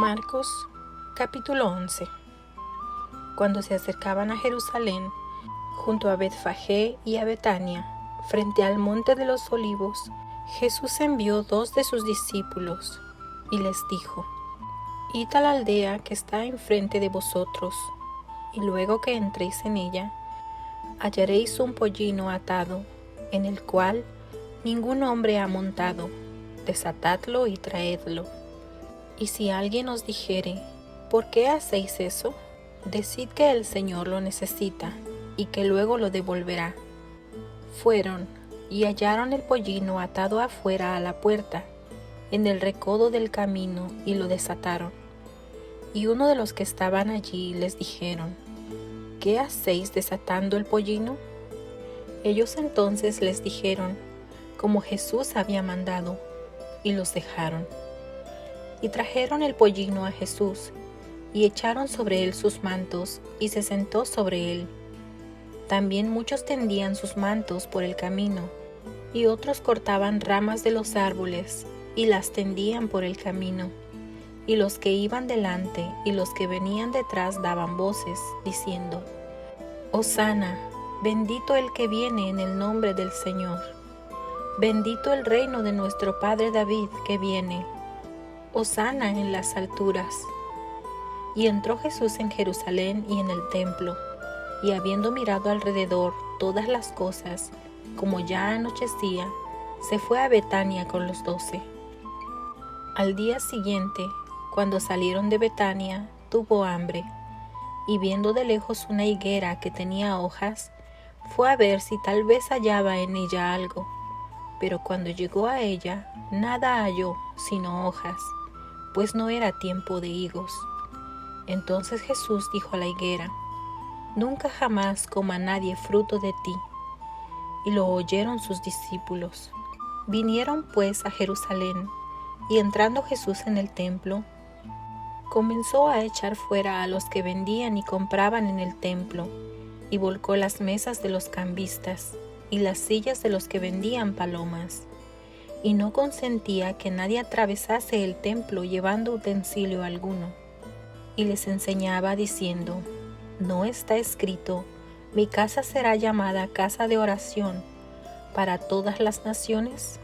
Marcos capítulo 11. Cuando se acercaban a Jerusalén, junto a Betfagé y a Betania, frente al monte de los Olivos, Jesús envió 2 de sus discípulos y les dijo: Id a la aldea que está enfrente de vosotros, y luego que entréis en ella, hallaréis un pollino atado, en el cual ningún hombre ha montado. Desatadlo y traedlo. Y si alguien os dijere: ¿por qué hacéis eso?, decid que el Señor lo necesita y que luego lo devolverá. Fueron y hallaron el pollino atado afuera a la puerta, en el recodo del camino, y lo desataron. Y uno de los que estaban allí les dijeron: ¿qué hacéis desatando el pollino? Ellos entonces les dijeron como Jesús había mandado, y los dejaron. Y trajeron el pollino a Jesús, y echaron sobre él sus mantos, y se sentó sobre él. También muchos tendían sus mantos por el camino, y otros cortaban ramas de los árboles, y las tendían por el camino. Y los que iban delante y los que venían detrás daban voces, diciendo: Hosana, bendito el que viene en el nombre del Señor. Bendito el reino de nuestro padre David que viene. Hosana en las alturas. Y entró Jesús en Jerusalén y en el templo, y habiendo mirado alrededor todas las cosas, como ya anochecía, se fue a Betania con los 12. Al día siguiente, cuando salieron de Betania, tuvo hambre, y viendo de lejos una higuera que tenía hojas, fue a ver si tal vez hallaba en ella algo. Pero cuando llegó a ella, nada halló sino hojas, pues no era tiempo de higos. Entonces Jesús dijo a la higuera: Nunca jamás coma nadie fruto de ti. Y lo oyeron sus discípulos. Vinieron pues a Jerusalén, y entrando Jesús en el templo, comenzó a echar fuera a los que vendían y compraban en el templo, y volcó las mesas de los cambistas, y las sillas de los que vendían palomas. Y no consentía que nadie atravesase el templo llevando utensilio alguno. Y les enseñaba diciendo: ¿no está escrito: mi casa será llamada casa de oración para todas las naciones?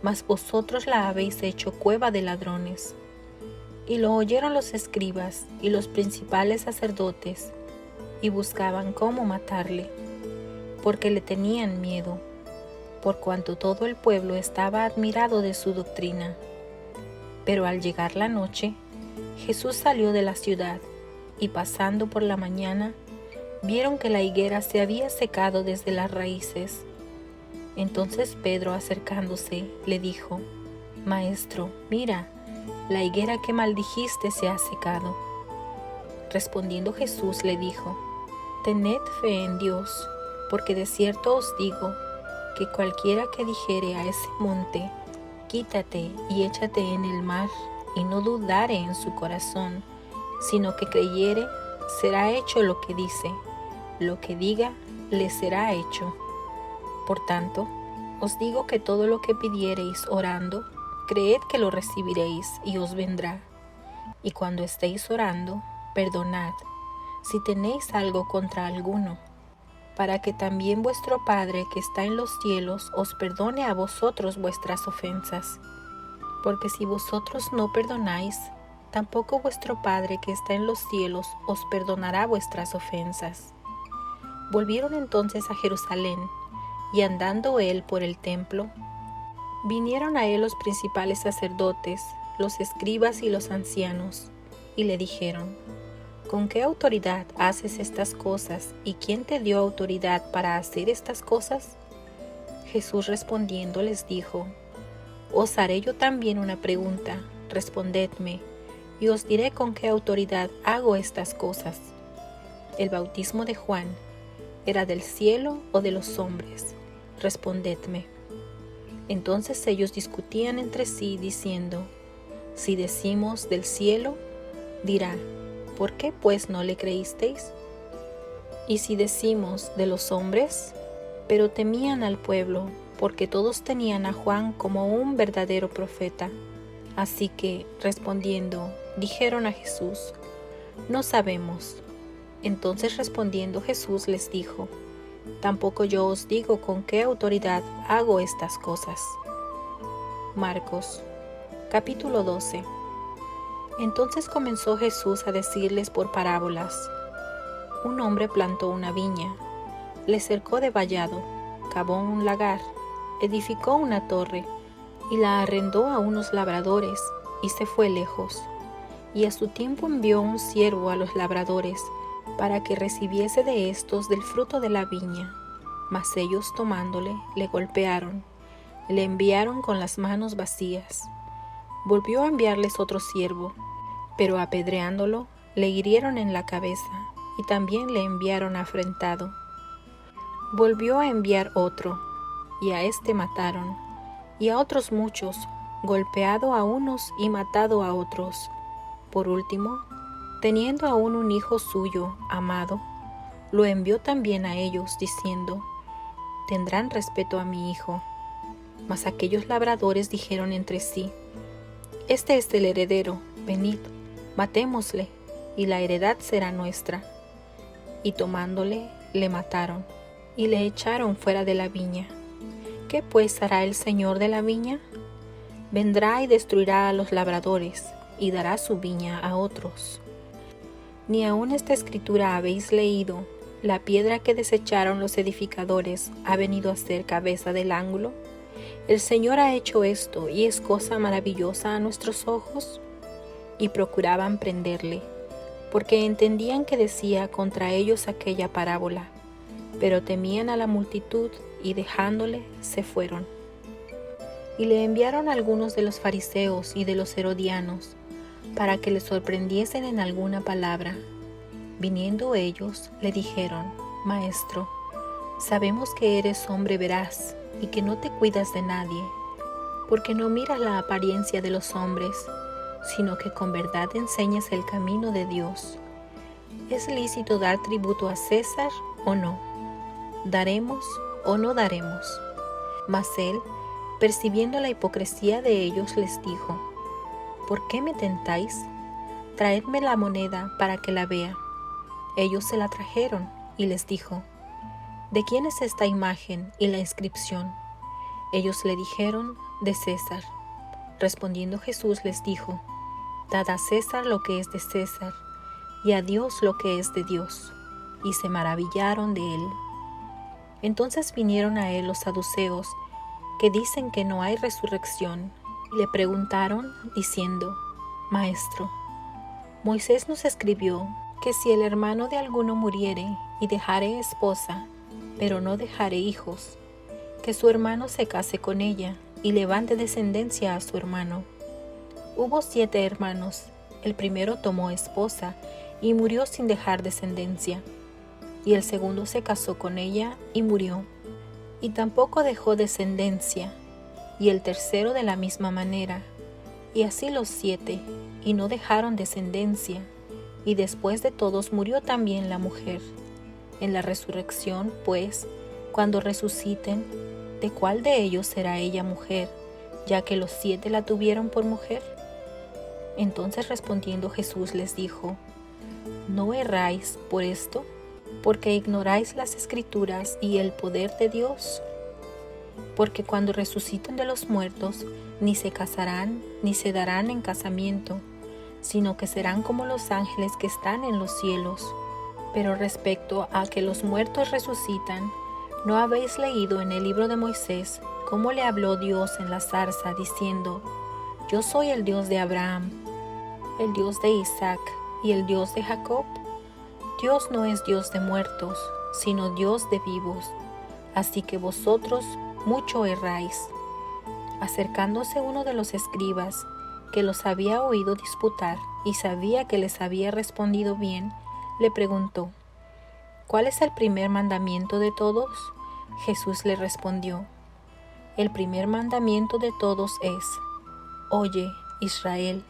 Mas vosotros la habéis hecho cueva de ladrones. Y lo oyeron los escribas y los principales sacerdotes, y buscaban cómo matarle, porque le tenían miedo, por cuanto todo el pueblo estaba admirado de su doctrina. Pero al llegar la noche, Jesús salió de la ciudad, y pasando por la mañana, vieron que la higuera se había secado desde las raíces. Entonces Pedro, acercándose, le dijo: Maestro, mira, la higuera que maldijiste se ha secado. Respondiendo Jesús le dijo: Tened fe en Dios, porque de cierto os digo que cualquiera que dijere a ese monte: quítate y échate en el mar, y no dudare en su corazón, sino que creyere, será hecho lo que dice. Lo que diga, le será hecho. Por tanto, os digo que todo lo que pidiereis orando, creed que lo recibiréis y os vendrá. Y cuando estéis orando, perdonad, si tenéis algo contra alguno, para que también vuestro Padre que está en los cielos os perdone a vosotros vuestras ofensas. Porque si vosotros no perdonáis, tampoco vuestro Padre que está en los cielos os perdonará vuestras ofensas. Volvieron entonces a Jerusalén, y andando él por el templo, vinieron a él los principales sacerdotes, los escribas y los ancianos, y le dijeron: ¿con qué autoridad haces estas cosas, y quién te dio autoridad para hacer estas cosas? Jesús respondiendo les dijo: Os haré yo también una pregunta, respondedme, y os diré con qué autoridad hago estas cosas. ¿El bautismo de Juan era del cielo o de los hombres? Respondedme. Entonces ellos discutían entre sí, diciendo: si decimos del cielo, dirá: ¿por qué pues no le creísteis? Y si decimos de los hombres, pero temían al pueblo, porque todos tenían a Juan como un verdadero profeta. Así que, respondiendo, dijeron a Jesús: «No sabemos». Entonces respondiendo Jesús les dijo: «Tampoco yo os digo con qué autoridad hago estas cosas». Marcos, capítulo 12. Entonces comenzó Jesús a decirles por parábolas: Un hombre plantó una viña, le cercó de vallado, cavó un lagar, edificó una torre y la arrendó a unos labradores y se fue lejos. Y a su tiempo envió un siervo a los labradores para que recibiese de estos del fruto de la viña. Mas ellos tomándole, le golpearon, le enviaron con las manos vacías. Volvió a enviarles otro siervo, pero apedreándolo, le hirieron en la cabeza y también le enviaron afrentado. Volvió a enviar otro, y a éste mataron, y a otros muchos, golpeado a unos y matado a otros. Por último, teniendo aún un hijo suyo, amado, lo envió también a ellos, diciendo: Tendrán respeto a mi hijo. Mas aquellos labradores dijeron entre sí: Este es el heredero, venid, matémosle, y la heredad será nuestra. Y tomándole, le mataron, y le echaron fuera de la viña. ¿Qué pues hará el Señor de la viña? Vendrá y destruirá a los labradores, y dará su viña a otros. Ni aun esta escritura habéis leído: la piedra que desecharon los edificadores ha venido a ser cabeza del ángulo. El Señor ha hecho esto, y es cosa maravillosa a nuestros ojos. Y procuraban prenderle, porque entendían que decía contra ellos aquella parábola, pero temían a la multitud, y dejándole, se fueron. Y le enviaron algunos de los fariseos y de los herodianos, para que le sorprendiesen en alguna palabra. Viniendo ellos, le dijeron: Maestro, sabemos que eres hombre veraz, y que no te cuidas de nadie, porque no miras la apariencia de los hombres, sino que con verdad enseñas el camino de Dios. ¿Es lícito dar tributo a César o no? ¿Daremos o no daremos? Mas él, percibiendo la hipocresía de ellos, les dijo: ¿Por qué me tentáis? Traedme la moneda para que la vea. Ellos se la trajeron, y les dijo: ¿De quién es esta imagen y la inscripción? Ellos le dijeron: de César. Respondiendo Jesús les dijo: Dad a César lo que es de César, y a Dios lo que es de Dios. Y se maravillaron de él. Entonces vinieron a él los saduceos, que dicen que no hay resurrección, y le preguntaron, diciendo: Maestro, Moisés nos escribió que si el hermano de alguno muriere y dejare esposa, pero no dejare hijos, que su hermano se case con ella y levante descendencia a su hermano. Hubo 7 hermanos. El primero tomó esposa y murió sin dejar descendencia, y el segundo se casó con ella y murió, y tampoco dejó descendencia, y el tercero de la misma manera, y así los 7, y no dejaron descendencia, y después de todos murió también la mujer. En la resurrección, pues, cuando resuciten, ¿de cuál de ellos será ella mujer, ya que los 7 la tuvieron por mujer? Entonces respondiendo Jesús les dijo: ¿No erráis por esto, porque ignoráis las Escrituras y el poder de Dios? Porque cuando resuciten de los muertos, ni se casarán, ni se darán en casamiento, sino que serán como los ángeles que están en los cielos. Pero respecto a que los muertos resucitan, ¿no habéis leído en el libro de Moisés cómo le habló Dios en la zarza, diciendo: Yo soy el Dios de Abraham, el Dios de Isaac y el Dios de Jacob? Dios no es Dios de muertos, sino Dios de vivos. Así que vosotros mucho erráis. Acercándose uno de los escribas, que los había oído disputar y sabía que les había respondido bien, le preguntó: ¿Cuál es el primer mandamiento de todos? Jesús le respondió: El primer mandamiento de todos es: Oye, Israel,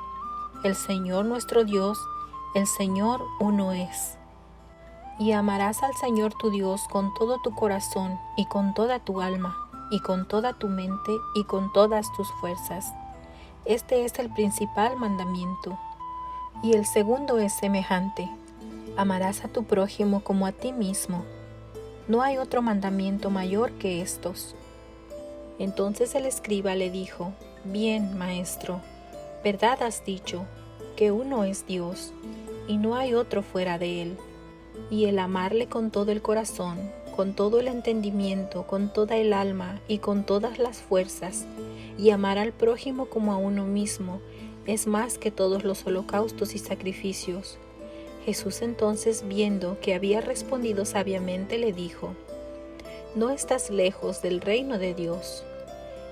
el Señor nuestro Dios, el Señor uno es. Y amarás al Señor tu Dios con todo tu corazón y con toda tu alma y con toda tu mente y con todas tus fuerzas. Este es el principal mandamiento. Y el segundo es semejante: amarás a tu prójimo como a ti mismo. No hay otro mandamiento mayor que estos. Entonces el escriba le dijo: Bien, maestro, verdad has dicho, que uno es Dios, y no hay otro fuera de él. Y el amarle con todo el corazón, con todo el entendimiento, con toda el alma y con todas las fuerzas, y amar al prójimo como a uno mismo, es más que todos los holocaustos y sacrificios. Jesús entonces, viendo que había respondido sabiamente, le dijo: No estás lejos del reino de Dios.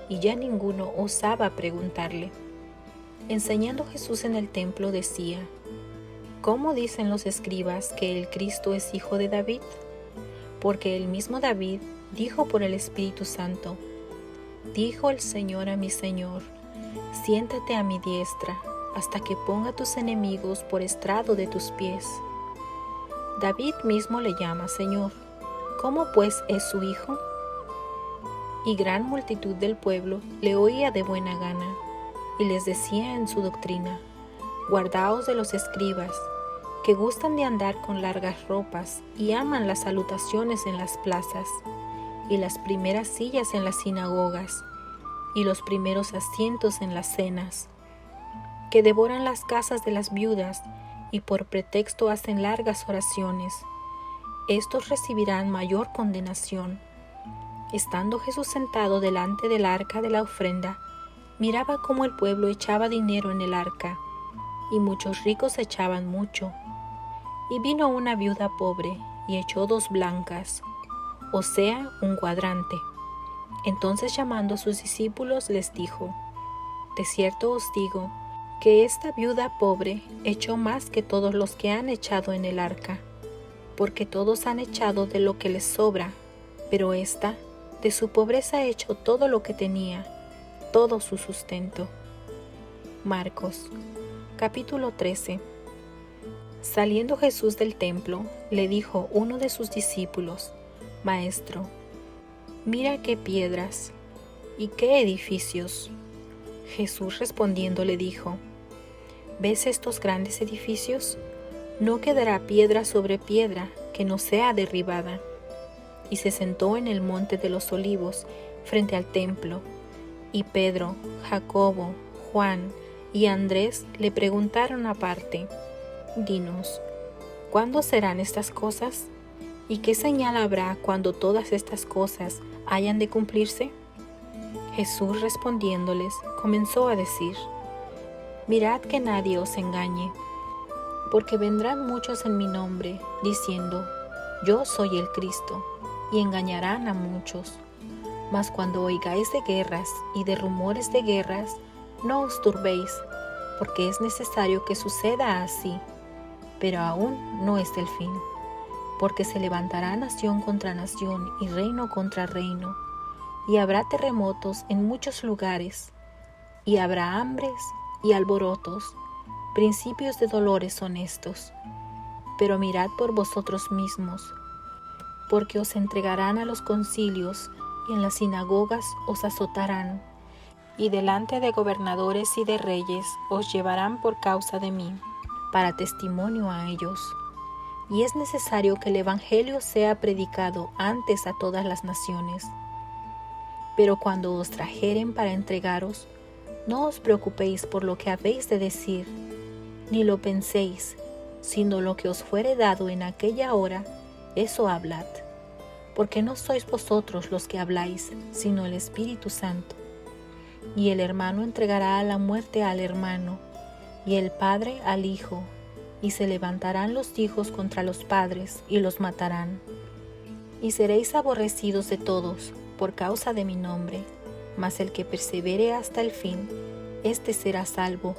Y ya ninguno osaba preguntarle. Enseñando Jesús en el templo decía: ¿Cómo dicen los escribas que el Cristo es hijo de David? Porque el mismo David dijo por el Espíritu Santo: Dijo el Señor a mi Señor: Siéntate a mi diestra, hasta que ponga tus enemigos por estrado de tus pies. David mismo le llama Señor. ¿Cómo pues es su hijo? Y gran multitud del pueblo le oía de buena gana, y les decía en su doctrina: Guardaos de los escribas, que gustan de andar con largas ropas y aman las salutaciones en las plazas, y las primeras sillas en las sinagogas, y los primeros asientos en las cenas, que devoran las casas de las viudas, y por pretexto hacen largas oraciones. Estos recibirán mayor condenación. Estando Jesús sentado delante del arca de la ofrenda, miraba cómo el pueblo echaba dinero en el arca, y muchos ricos echaban mucho. Y vino una viuda pobre, y echó 2 blancas, o sea, un cuadrante. Entonces, llamando a sus discípulos, les dijo: De cierto os digo, que esta viuda pobre echó más que todos los que han echado en el arca, porque todos han echado de lo que les sobra, pero ésta, de su pobreza echó todo lo que tenía, todo su sustento. Marcos, capítulo 13. Saliendo Jesús del templo, le dijo uno de sus discípulos: Maestro, mira qué piedras y qué edificios. Jesús respondiendo le dijo: ¿Ves estos grandes edificios? No quedará piedra sobre piedra que no sea derribada. Y se sentó en el monte de los Olivos, frente al templo. Y Pedro, Jacobo, Juan y Andrés le preguntaron aparte: Dinos, ¿cuándo serán estas cosas? ¿Y qué señal habrá cuando todas estas cosas hayan de cumplirse? Jesús respondiéndoles, comenzó a decir: Mirad que nadie os engañe, porque vendrán muchos en mi nombre, diciendo: Yo soy el Cristo, y engañarán a muchos. Mas cuando oigáis de guerras y de rumores de guerras, no os turbéis, porque es necesario que suceda así, pero aún no es el fin. Porque se levantará nación contra nación y reino contra reino, y habrá terremotos en muchos lugares, y habrá hambres y alborotos. Principios de dolores son estos. Pero mirad por vosotros mismos, porque os entregarán a los concilios, y en las sinagogas os azotarán, y delante de gobernadores y de reyes os llevarán por causa de mí, para testimonio a ellos. Y es necesario que el evangelio sea predicado antes a todas las naciones. Pero cuando os trajeren para entregaros, no os preocupéis por lo que habéis de decir, ni lo penséis, sino lo que os fuere dado en aquella hora, eso hablad. Porque no sois vosotros los que habláis, sino el Espíritu Santo. Y el hermano entregará a la muerte al hermano, y el padre al hijo, y se levantarán los hijos contra los padres, y los matarán. Y seréis aborrecidos de todos, por causa de mi nombre, mas el que persevere hasta el fin, éste será salvo.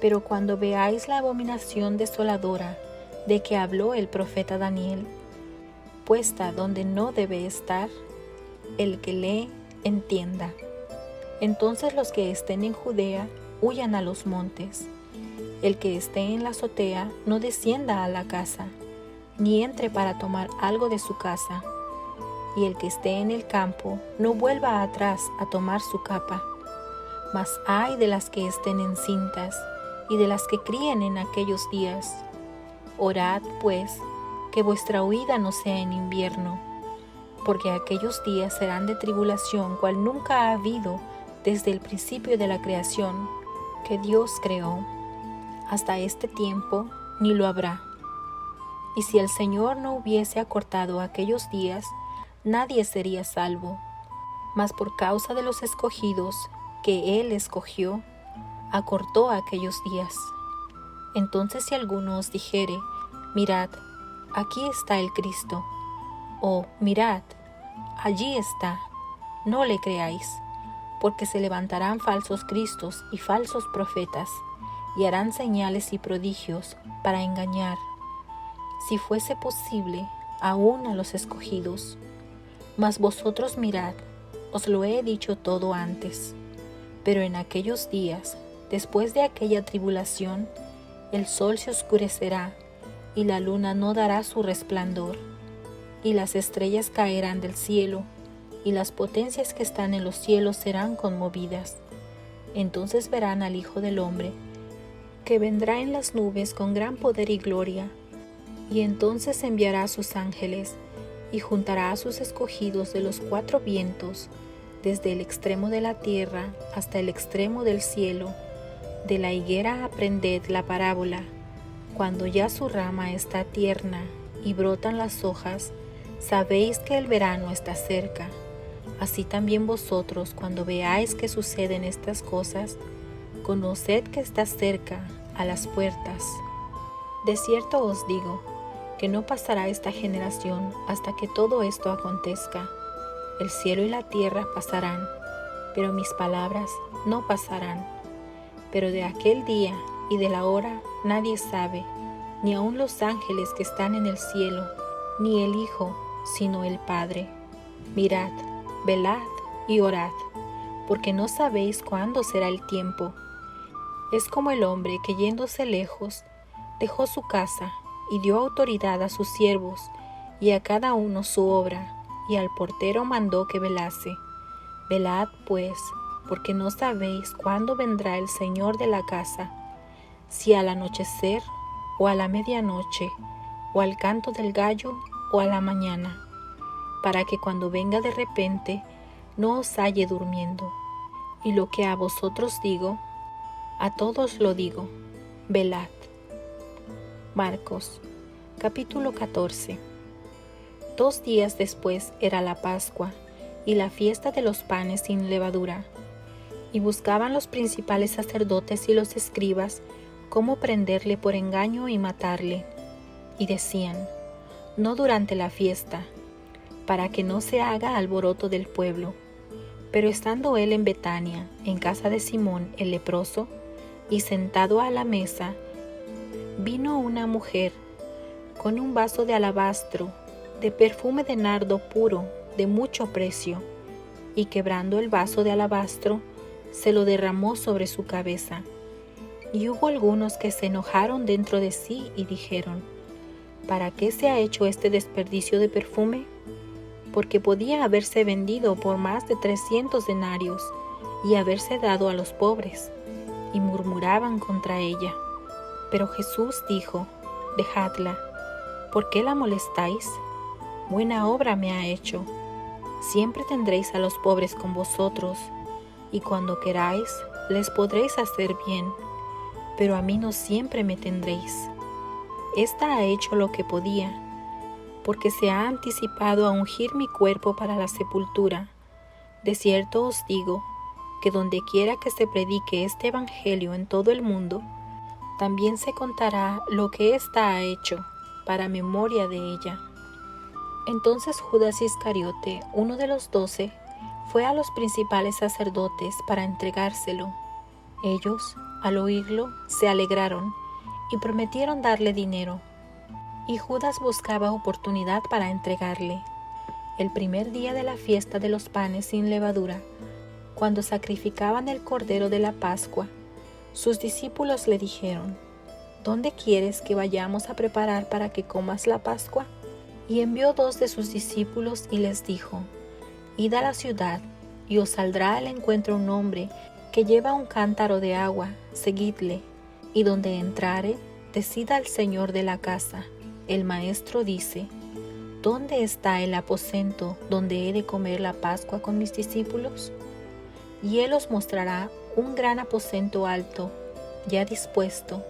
Pero cuando veáis la abominación desoladora de que habló el profeta Daniel, puesta donde no debe estar, el que lee, entienda. Entonces los que estén en Judea, huyan a los montes. El que esté en la azotea, no descienda a la casa, ni entre para tomar algo de su casa. Y el que esté en el campo, no vuelva atrás a tomar su capa. Mas ay de las que estén encintas, y de las que críen en aquellos días. Orad, pues, que vuestra huida no sea en invierno, porque aquellos días serán de tribulación cual nunca ha habido desde el principio de la creación que Dios creó. Hasta este tiempo ni lo habrá. Y si el Señor no hubiese acortado aquellos días, nadie sería salvo. Mas por causa de los escogidos que Él escogió, acortó aquellos días. Entonces si alguno os dijere, mirad, aquí está el Cristo, o mirad, allí está, no le creáis, porque se levantarán falsos cristos y falsos profetas, y harán señales y prodigios para engañar, si fuese posible, aún a los escogidos. Mas vosotros mirad, os lo he dicho todo antes. Pero en aquellos días, después de aquella tribulación, el sol se oscurecerá, y la luna no dará su resplandor, y las estrellas caerán del cielo, y las potencias que están en los cielos serán conmovidas. Entonces verán al Hijo del Hombre, que vendrá en las nubes con gran poder y gloria, y entonces enviará a sus ángeles, y juntará a sus escogidos de los cuatro vientos, desde el extremo de la tierra hasta el extremo del cielo. De la higuera aprended la parábola. Cuando ya su rama está tierna y brotan las hojas, sabéis que el verano está cerca. Así también vosotros, cuando veáis que suceden estas cosas, conoced que está cerca, a las puertas. De cierto os digo, que no pasará esta generación hasta que todo esto acontezca. El cielo y la tierra pasarán, pero mis palabras no pasarán. Pero de aquel día y de la hora nadie sabe, ni aun los ángeles que están en el cielo, ni el Hijo, sino el Padre. Mirad, velad y orad, porque no sabéis cuándo será el tiempo. Es como el hombre que yéndose lejos, dejó su casa y dio autoridad a sus siervos y a cada uno su obra, y al portero mandó que velase. Velad pues, porque no sabéis cuándo vendrá el Señor de la casa, si al anochecer, o a la medianoche, o al canto del gallo, o a la mañana, para que cuando venga de repente no os halle durmiendo. Y lo que a vosotros digo, a todos lo digo, velad. Marcos, capítulo 14. 2 días después era la Pascua y la fiesta de los panes sin levadura, y buscaban los principales sacerdotes y los escribas cómo prenderle por engaño y matarle, y decían, no durante la fiesta, para que no se haga alboroto del pueblo. Pero estando él en Betania, en casa de Simón el leproso, y sentado a la mesa, vino una mujer con un vaso de alabastro, de perfume de nardo puro, de mucho precio, y quebrando el vaso de alabastro, se lo derramó sobre su cabeza. Y hubo algunos que se enojaron dentro de sí y dijeron, ¿para qué se ha hecho este desperdicio de perfume? Porque podía haberse vendido por más de 300 denarios y haberse dado a los pobres. Y murmuraban contra ella. Pero Jesús dijo, dejadla, ¿por qué la molestáis? Buena obra me ha hecho. Siempre tendréis a los pobres con vosotros, y cuando queráis, les podréis hacer bien, pero a mí no siempre me tendréis. Esta ha hecho lo que podía, porque se ha anticipado a ungir mi cuerpo para la sepultura. De cierto os digo, que donde quiera que se predique este evangelio en todo el mundo, también se contará lo que ésta ha hecho, para memoria de ella. Entonces Judas Iscariote, uno de los 12, fue a los principales sacerdotes para entregárselo. Ellos, al oírlo, se alegraron y prometieron darle dinero. Y Judas buscaba oportunidad para entregarle. El primer día de la fiesta de los panes sin levadura, cuando sacrificaban el cordero de la Pascua, sus discípulos le dijeron, ¿dónde quieres que vayamos a preparar para que comas la Pascua? Y envió 2 de sus discípulos y les dijo, id a la ciudad, y os saldrá al encuentro un hombre que lleva un cántaro de agua, seguidle. y donde entrare, decida al señor de la casa: el maestro dice, ¿dónde está el aposento donde he de comer la Pascua con mis discípulos? Y él os mostrará un gran aposento alto, ya dispuesto.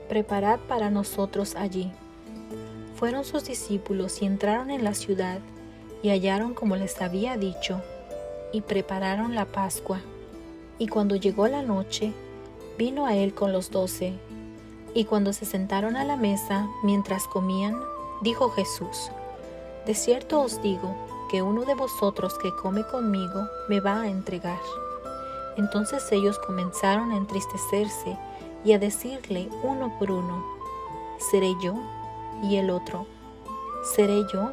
Preparad para nosotros allí. Fueron sus discípulos y entraron en la ciudad, y hallaron como les había dicho, y prepararon la Pascua. Y cuando llegó la noche, vino a él con los 12, y cuando se sentaron a la mesa, mientras comían, dijo Jesús: de cierto os digo, que uno de vosotros que come conmigo me va a entregar. Entonces ellos comenzaron a entristecerse y a decirle uno por uno: ¿seré yo? Y el otro: ¿seré yo?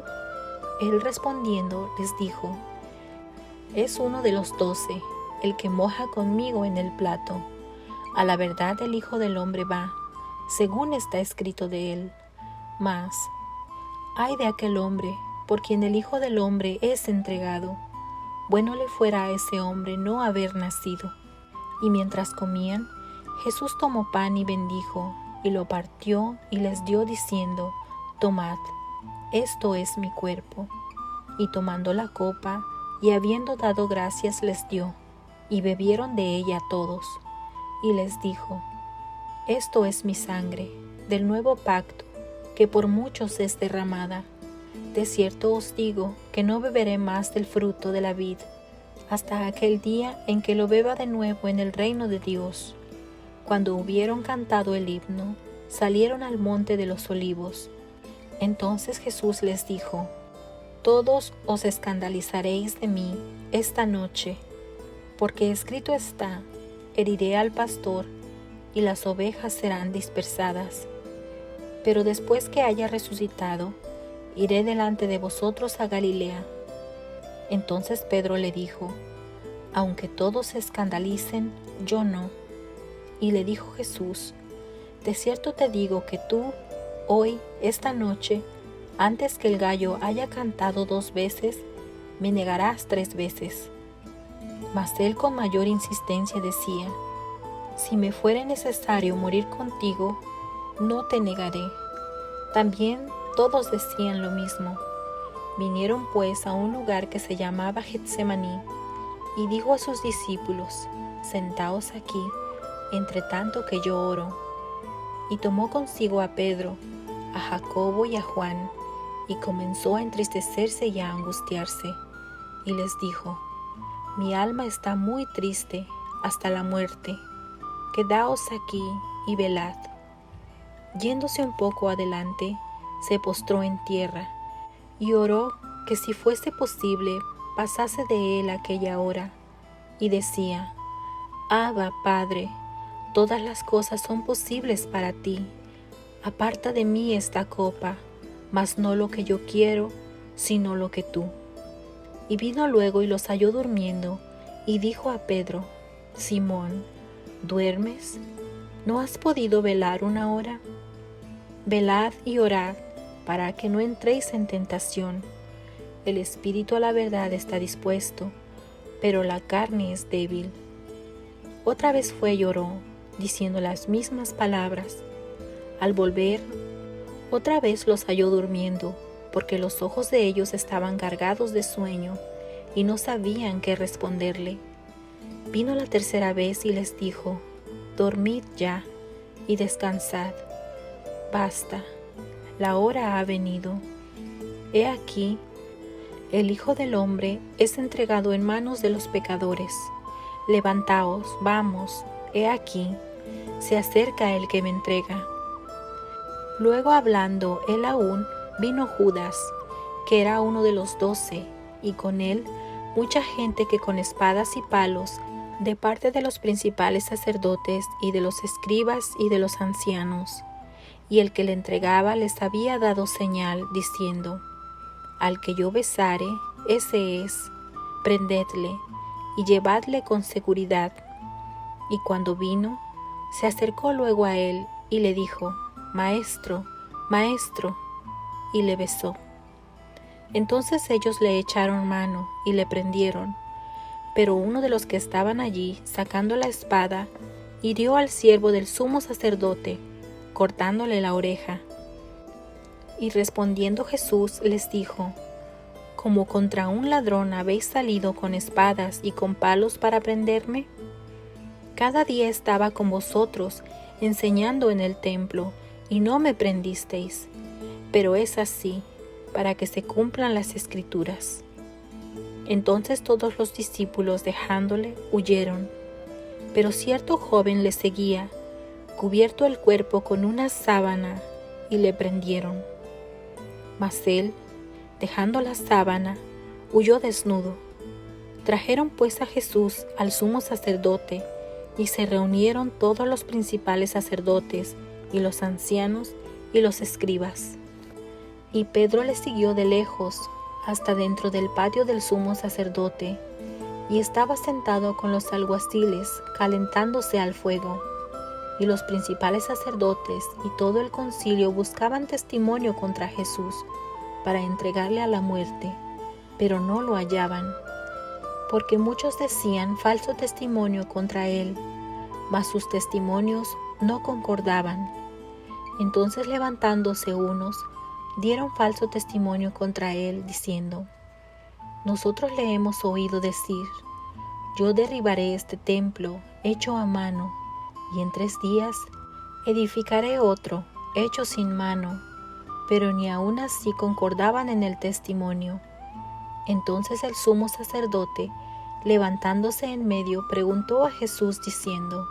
Él respondiendo les dijo: es uno de los 12, el que moja conmigo en el plato. A la verdad el Hijo del Hombre va, según está escrito de él. Mas, ay de aquel hombre, por quien el Hijo del Hombre es entregado. Bueno le fuera a ese hombre no haber nacido. Y mientras comían, Jesús tomó pan y bendijo, y lo partió y les dio diciendo: tomad, esto es mi cuerpo. Y tomando la copa, y habiendo dado gracias, les dio, y bebieron de ella todos. Y les dijo: esto es mi sangre, del nuevo pacto, que por muchos es derramada. De cierto os digo que no beberé más del fruto de la vid, hasta aquel día en que lo beba de nuevo en el reino de Dios. Cuando hubieron cantado el himno, salieron al monte de los olivos. Entonces Jesús les dijo: todos os escandalizaréis de mí esta noche, porque escrito está: heriré al pastor, y las ovejas serán dispersadas. Pero después que haya resucitado, iré delante de vosotros a Galilea. Entonces Pedro le dijo: aunque todos se escandalicen, yo no. Y le dijo Jesús: de cierto te digo que tú, hoy, esta noche, antes que el gallo haya cantado 2 veces, me negarás 3 veces. Mas él con mayor insistencia decía: si me fuere necesario morir contigo, no te negaré. También todos decían lo mismo. Vinieron pues a un lugar que se llamaba Getsemaní, y dijo a sus discípulos: sentaos aquí, entre tanto que yo oro. Y tomó consigo a Pedro, a Jacobo y a Juan, y comenzó a entristecerse y a angustiarse. Y les dijo: mi alma está muy triste hasta la muerte. Quedaos aquí y velad. Yéndose un poco adelante, se postró en tierra, y oró que si fuese posible pasase de él aquella hora, y decía: Abba, Padre, todas las cosas son posibles para ti. Aparta de mí esta copa, mas no lo que yo quiero, sino lo que tú. Y vino luego y los halló durmiendo, y dijo a Pedro: Simón, ¿duermes? ¿No has podido velar 1 hora? Velad y orad, para que no entréis en tentación. El espíritu a la verdad está dispuesto, pero la carne es débil. Otra vez fue y lloró, diciendo las mismas palabras. Al volver, otra vez los halló durmiendo, porque los ojos de ellos estaban cargados de sueño, y no sabían qué responderle. Vino la tercera vez y les dijo: Dormid ya, y descansad. Basta, la hora ha venido. He aquí, el Hijo del Hombre es entregado en manos de los pecadores. Levantaos, vamos, he aquí, se acerca el que me entrega. Luego, hablando él aún, vino Judas, que era uno de los 12, y con él mucha gente que con espadas y palos, de parte de los principales sacerdotes y de los escribas y de los ancianos. Y el que le entregaba les había dado señal, diciendo: Al que yo besare, ese es, prendedle, y llevadle con seguridad. Y cuando vino, se acercó luego a él, y le dijo: Maestro, Maestro, y le besó. Entonces ellos le echaron mano, y le prendieron. Pero uno de los que estaban allí, sacando la espada, hirió al siervo del sumo sacerdote, cortándole la oreja. Y respondiendo Jesús les dijo: ¿Como contra un ladrón habéis salido con espadas y con palos para prenderme? Cada día estaba con vosotros enseñando en el templo, y no me prendisteis. Pero es así, para que se cumplan las Escrituras. Entonces todos los discípulos, dejándole, huyeron. Pero cierto joven le seguía, cubierto el cuerpo con una sábana, y le prendieron. Mas él, dejando la sábana, huyó desnudo. Trajeron pues a Jesús al sumo sacerdote, y se reunieron todos los principales sacerdotes, y los ancianos, y los escribas. Y Pedro le siguió de lejos, hasta dentro del patio del sumo sacerdote, y estaba sentado con los alguaciles, calentándose al fuego. Y los principales sacerdotes y todo el concilio buscaban testimonio contra Jesús, para entregarle a la muerte, pero no lo hallaban, porque muchos decían falso testimonio contra él, mas sus testimonios no concordaban. Entonces levantándose unos, dieron falso testimonio contra él, diciendo: Nosotros le hemos oído decir: Yo derribaré este templo hecho a mano, y en 3 días edificaré otro hecho sin mano. Pero ni aun así concordaban en el testimonio. Entonces el sumo sacerdote, levantándose en medio, preguntó a Jesús diciendo: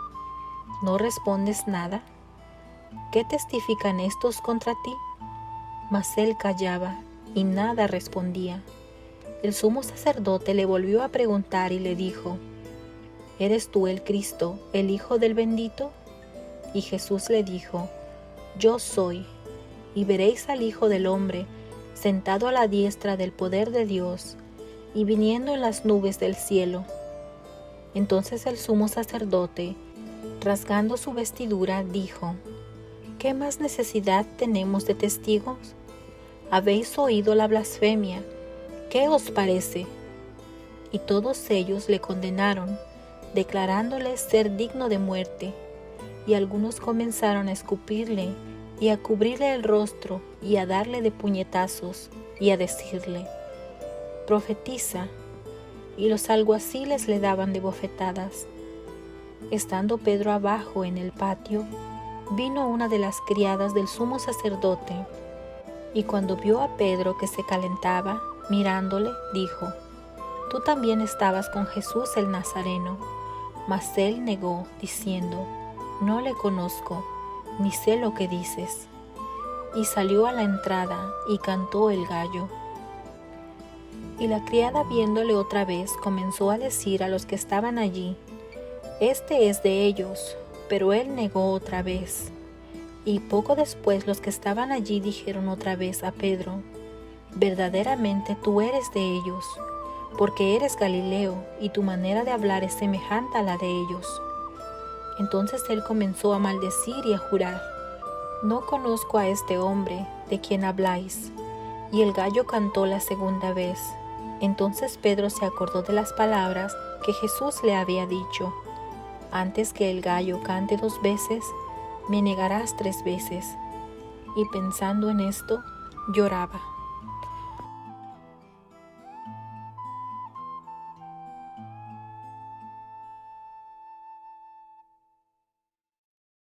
¿No respondes nada? ¿Qué testifican estos contra ti? Mas él callaba y nada respondía. El sumo sacerdote le volvió a preguntar y le dijo: ¿Eres tú el Cristo, el Hijo del Bendito? Y Jesús le dijo: Yo soy. Y veréis al Hijo del Hombre sentado a la diestra del poder de Dios, y viniendo en las nubes del cielo. Entonces el sumo sacerdote, rasgando su vestidura, dijo: ¿Qué más necesidad tenemos de testigos? Habéis oído la blasfemia. ¿Qué os parece? Y todos ellos le condenaron, declarándole ser digno de muerte. Y algunos comenzaron a escupirle, y a cubrirle el rostro, y a darle de puñetazos, y a decirle: Profetiza. Y los alguaciles le daban de bofetadas. Estando Pedro abajo en el patio, vino una de las criadas del sumo sacerdote, y cuando vio a Pedro que se calentaba, mirándole, dijo: Tú también estabas con Jesús el Nazareno. Mas él negó, diciendo: No le conozco, ni sé lo que dices. Y salió a la entrada, y cantó el gallo. Y la criada, viéndole otra vez, comenzó a decir a los que estaban allí: Este es de ellos. Pero él negó otra vez. Y poco después los que estaban allí dijeron otra vez a Pedro: Verdaderamente tú eres de ellos, porque eres Galileo, y tu manera de hablar es semejante a la de ellos. Entonces él comenzó a maldecir y a jurar: No conozco a este hombre de quien habláis. Y el gallo cantó la segunda vez. Entonces Pedro se acordó de las palabras que Jesús le había dicho: Antes que el gallo cante 2 veces, me negarás 3 veces. Y pensando en esto, lloraba.